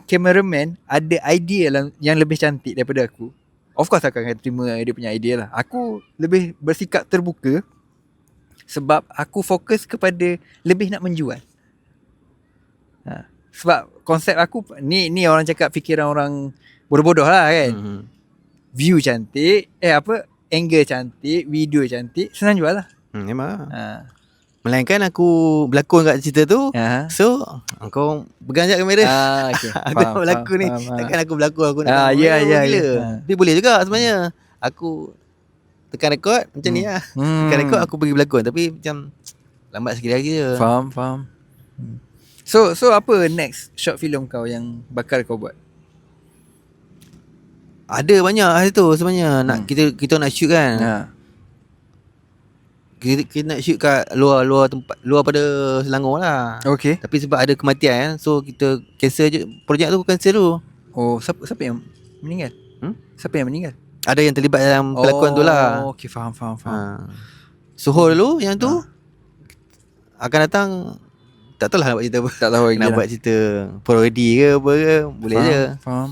cameraman ada idea yang lebih cantik daripada aku, of course aku akan terima dia punya idea lah. Aku lebih bersikap terbuka sebab aku fokus kepada lebih nak menjual. Sebab konsep aku ni orang cakap fikiran orang bodoh-bodoh lah kan. View cantik, angle cantik, video cantik, senang jual lah. Memang. Melainkan aku berlakon kat cerita tu. So kau pegang sekejap kamera. Okay. Aku nak berlakon ni. Takkan aku berlakon aku nak ya. Tapi boleh juga sebenarnya. Aku tekan rekod macam ni lah. Tekan rekod aku pergi berlakon. Tapi macam lambat sikit lagi je. Faham. So apa next short film kau yang bakal kau buat? Ada banyak hal tu sebenarnya. Nak kita nak shoot kan. Kita nak shoot kat luar tempat, luar pada Selangor lah. Okay. Tapi sebab ada kematian, so kita cancel je. Projek tu cancel dulu. Oh, siapa yang meninggal? Siapa yang meninggal? Ada yang terlibat dalam pelakon tu lah. Okay, faham. Suhur dulu yang tu akan datang. Tak tahulah nak buat cerita apa. Tak tahu lagi nak buat cerita parodi ke apa ke. Boleh je. Faham.